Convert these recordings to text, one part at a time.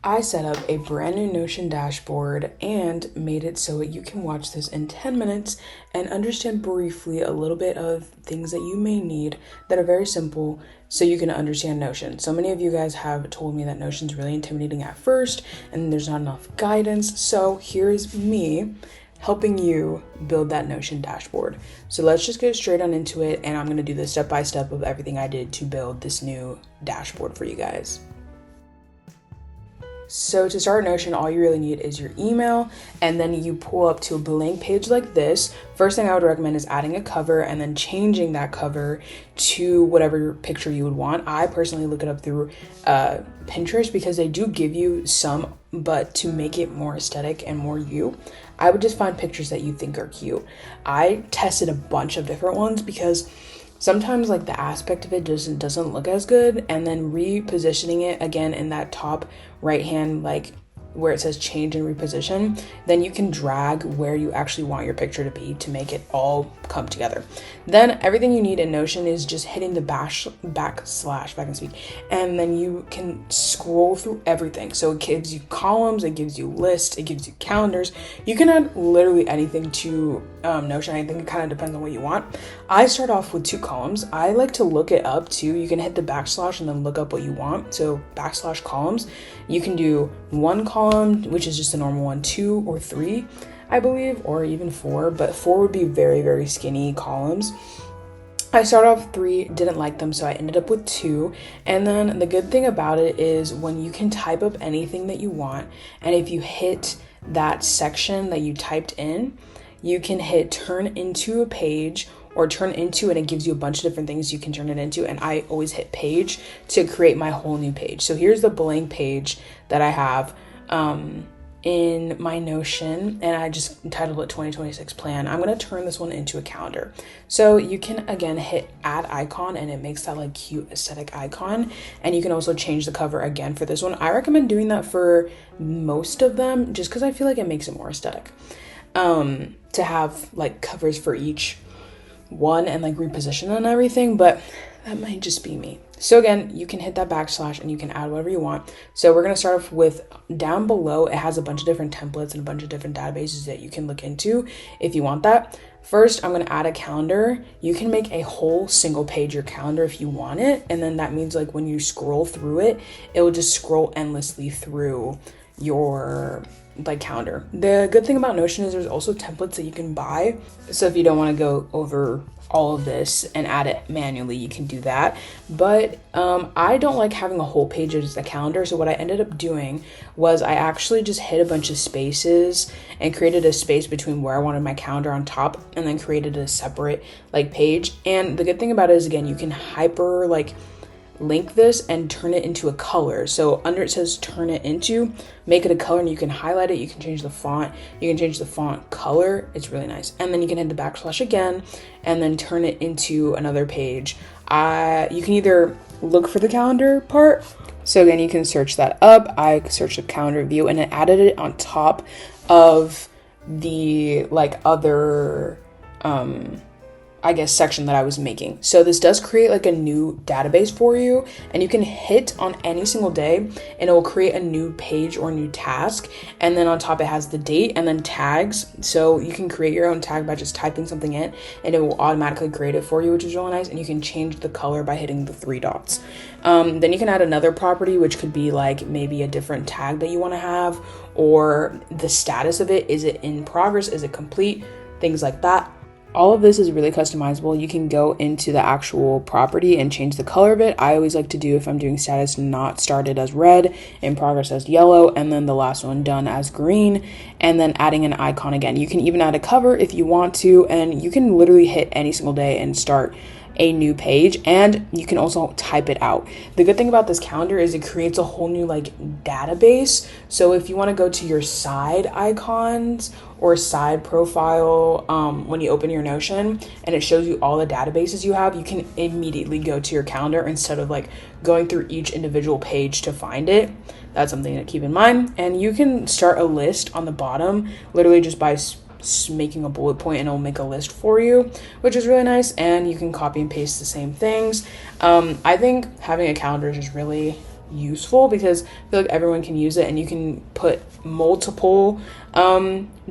I set up a brand new Notion dashboard and made it so that you can watch this in 10 minutes and understand briefly a little bit of things that you may need that are very simple so you can understand Notion. So many of you guys have told me that Notion's really intimidating at first and there's not enough guidance. So here's me helping you build that Notion dashboard. So let's just get straight on into it, and I'm going to do the step-by-step of everything I did to build this new dashboard for you guys. So to start Notion, all you really need is your email, and then you pull up to a blank page like this. First thing I would recommend is adding a cover and then changing that cover to whatever picture you would want. I personally look it up through Pinterest because they do give you some, but to make it more aesthetic and more you, I would just find pictures that you think are cute. I tested a bunch of different ones because sometimes like the aspect of it doesn't look as good, and then repositioning it again in that top right hand, like where it says change and reposition, then you can drag where you actually want your picture to be to make it all come together. Then everything you need in Notion is just hitting the backslash, if I can speak, and then you can scroll through everything. So it gives you columns, it gives you lists, it gives you calendars. You can add literally anything to Notion. I think it kind of depends on what you want. I start off with 2 columns. I like to look it up too. You can hit the backslash and then look up what you want. So backslash columns, you can do 1 column, which is just a normal one, 2 or 3, I believe, or even 4, but 4 would be very, very skinny columns. I started off 3, didn't like them, so I ended up with 2. And then the good thing about it is when you can type up anything that you want, and if you hit that section that you typed in, you can hit turn into a page or turn into, and it gives you a bunch of different things you can turn it into. And I always hit page to create my whole new page. So here's the blank page that I have in my Notion, and I just entitled it 2026 plan. I'm going to turn this one into a calendar. So you can again hit add icon, and it makes that like cute aesthetic icon. And you can also change the cover again for this one. I recommend doing that for most of them just because I feel like it makes it more aesthetic to have like covers for each one and like reposition and everything, but that might just be me. So again, you can hit that backslash and you can add whatever you want. So we're going to start off with down below. It has a bunch of different templates and a bunch of different databases that you can look into if you want that. First, I'm going to add a calendar. You can make a whole single page your calendar if you want it. And then that means like when you scroll through it, it will just scroll endlessly through your like calendar. The good thing about Notion is there's also templates that you can buy. So if you don't want to go over all of this and add it manually, you can do that. But I don't like having a whole page as a calendar. So what I ended up doing was I actually just hit a bunch of spaces and created a space between where I wanted my calendar on top, and then created a separate like page. And the good thing about it is, again, you can hyper like link this and turn it into a color. So under it says turn it into, make it a color, and you can highlight it, you can change the font, you can change the font color. It's really nice. And then you can hit the backslash again and then turn it into another page. You can either look for the calendar part. So again, you can search that up. I searched the calendar view and it added it on top of the like other I guess section that I was making. So this does create like a new database for you, and you can hit on any single day and it will create a new page or new task. And then on top it has the date and then tags. So you can create your own tag by just typing something in and it will automatically create it for you, which is really nice. And you can change the color by hitting the 3 dots. Then you can add another property, which could be like maybe a different tag that you want to have, or the status of it. Is it in progress? Is it complete? Things like that. All of this is really customizable. You can go into the actual property and change the color of it. I always like to do, if I'm doing status, not started as red, in progress as yellow, and then the last one done as green, and then adding an icon again. You can even add a cover if you want to, and you can literally hit any single day and start a new page, and you can also type it out. The good thing about this calendar is it creates a whole new like database. So if you want to go to your side icons or side profile when you open your Notion and it shows you all the databases you have, you can immediately go to your calendar instead of like going through each individual page to find it. That's something to keep in mind. And you can start a list on the bottom literally just by making a bullet point, and it'll make a list for you, which is really nice. And you can copy and paste the same things. I think having a calendar is just really useful because I feel like everyone can use it, and you can put multiple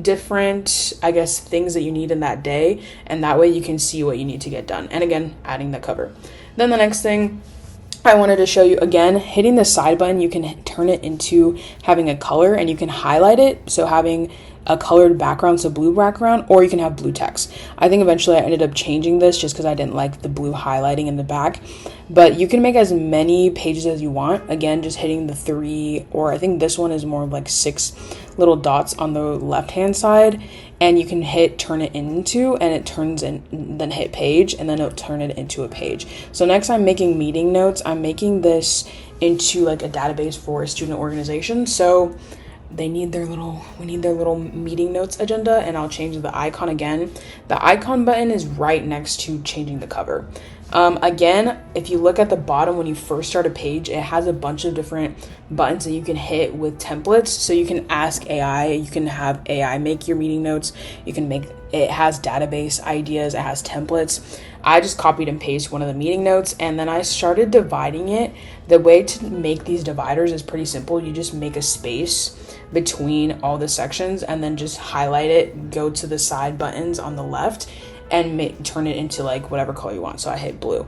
different, I guess, things that you need in that day, and that way you can see what you need to get done. And again, adding the cover. Then the next thing I wanted to show you, again, hitting the side button, you can turn it into having a color, and you can highlight it, so having a colored background, so blue background, or you can have blue text. I think eventually I ended up changing this just because I didn't like the blue highlighting in the back, but you can make as many pages as you want. Again, just hitting the 3, or I think this one is more like 6 little dots on the left hand side, and you can hit turn it into, and it turns in, then hit page, and then it'll turn it into a page. So next I'm making meeting notes. I'm making this into like a database for a student organization, so we need their little meeting notes agenda, and I'll change the icon again. The icon button is right next to changing the cover. Again, if you look at the bottom when you first start a page, it has a bunch of different buttons that you can hit with templates. So you can ask AI, you can have AI make your meeting notes. It has database ideas, it has templates. I just copied and pasted one of the meeting notes, and then I started dividing it. The way to make these dividers is pretty simple. You just make a space between all the sections, and then just highlight it, go to the side buttons on the left, and turn it into like whatever color you want. So I hit blue.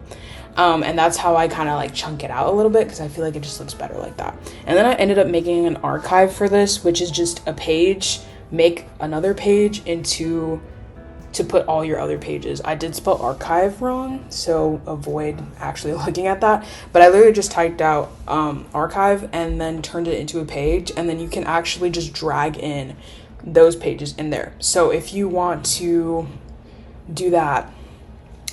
And that's how I kind of like chunk it out a little bit, because I feel like it just looks better like that. And then I ended up making an archive for this, which is just a page, make another page to put all your other pages. I did spell archive wrong, so avoid actually looking at that. But I literally just typed out archive and then turned it into a page, and then you can actually just drag in those pages in there. So if you want to do that,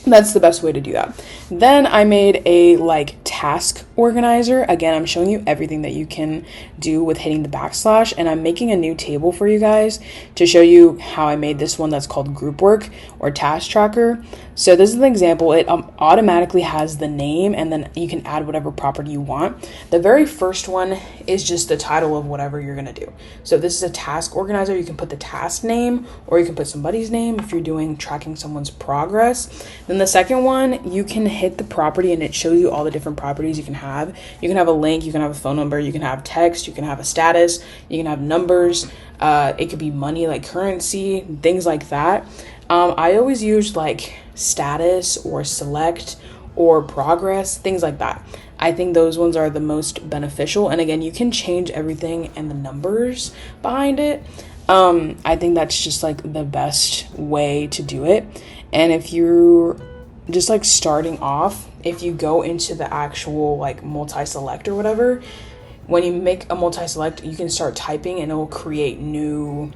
that's the best way to do that. Then I made a like task organizer. Again, I'm showing you everything that you can do with hitting the backslash, and I'm making a new table for you guys to show you how I made this one that's called group work or task tracker. So this is an example. It automatically has the name, and then you can add whatever property you want. The very first one is just the title of whatever you're gonna do. So this is a task organizer. You can put the task name, or you can put somebody's name if you're doing tracking someone's progress. Then the second one, you can hit the property, and it shows you all the different properties you can have. You can have a link, you can have a phone number, you can have text, you can have a status, you can have numbers. It could be money, like currency, things like that. I always use like status or select or progress, things like that. I think those ones are the most beneficial. And again, you can change everything and the numbers behind it. I think that's just like the best way to do it. And if you're just like starting off, if you go into the actual like multi-select or whatever, when you make a multi-select, you can start typing and it will create new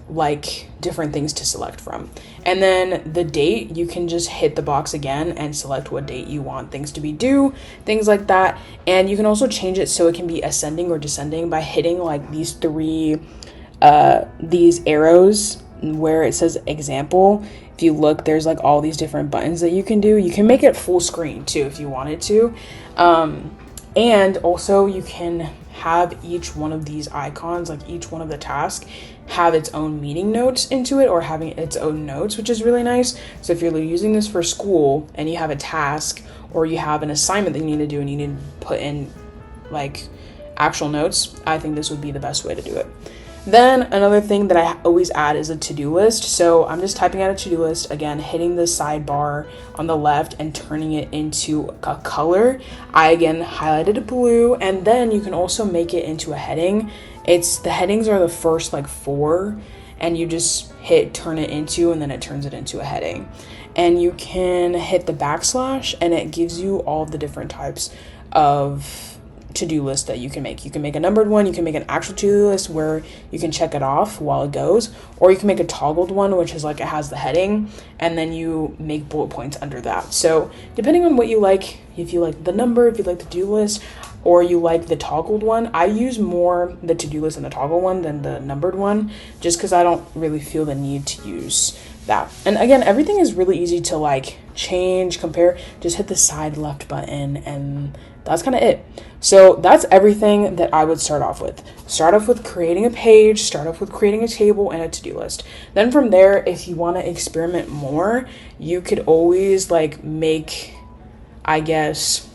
like different things to select from. And then the date, you can just hit the box again and select what date you want things to be due, things like that. And you can also change it so it can be ascending or descending by hitting like these arrows where it says example. If you look, there's like all these different buttons that you can do. You can make it full screen too if you wanted to. And also you can have each one of these icons, like each one of the tasks, have its own meeting notes into it, or having its own notes, which is really nice. So if you're using this for school and you have a task or you have an assignment that you need to do and you need to put in like actual notes, I think this would be the best way to do it. Then another thing that I always add is a to-do list. So I'm just typing out a to-do list, again, hitting the sidebar on the left and turning it into a color. I again highlighted it blue, and then you can also make it into a heading. The headings are the first like 4, and you just hit turn it into, and then it turns it into a heading. And you can hit the backslash, and it gives you all the different types of to-do list that you can make. You can make a numbered one, you can make an actual to-do list where you can check it off while it goes, or you can make a toggled one, which is like it has the heading and then you make bullet points under that. So depending on what you like, if you like the number, if you like the to-do list, or you like the toggled one, I use more the to-do list and the toggle one than the numbered one, just because I don't really feel the need to use that. And again, everything is really easy to like change, compare, just hit the side left button, and that's kind of it. So that's everything that I would start off with. Start off with creating a page, start off with creating a table and a to-do list. Then from there, if you want to experiment more, you could always like make, I guess,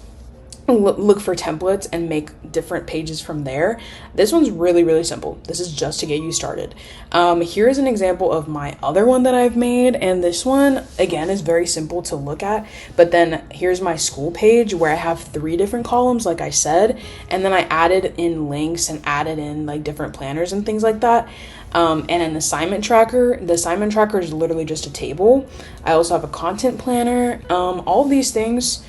look for templates and make different pages from there. This one's really, really simple. This is just to get you started. Here's an example of my other one that I've made, and this one again is very simple to look at, but then here's my school page where I have 3 different columns like I said, and then I added in links and added in like different planners and things like that. And an assignment tracker. The assignment tracker is literally just a table. I also have a content planner. All of these things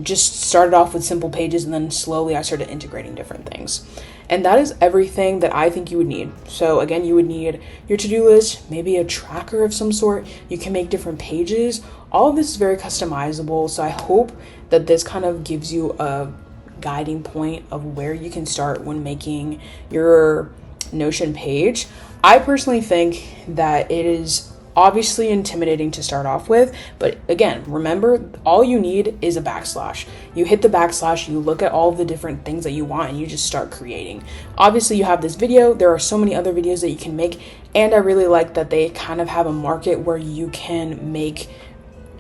just started off with simple pages, and then slowly I started integrating different things. And that is everything that I think you would need. So again, you would need your to-do list, maybe a tracker of some sort. You can make different pages. All of this is very customizable. So I hope that this kind of gives you a guiding point of where you can start when making your Notion page. I personally think that it is obviously intimidating to start off with, but again, remember, all you need is a backslash. You hit the backslash, you look at all the different things that you want, and you just start creating. Obviously, you have this video. There are so many other videos that you can make, and I really like that they kind of have a market where you can make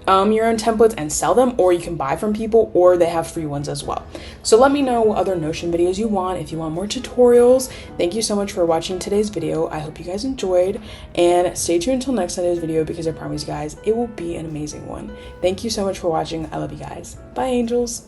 your own templates and sell them, or you can buy from people, or they have free ones as well. So let me know what other Notion videos you want, if you want more tutorials. Thank you so much for watching today's video. I hope you guys enjoyed, and stay tuned until next Sunday's video, because I promise you guys it will be an amazing one. Thank you so much for watching. I love you guys. Bye, angels.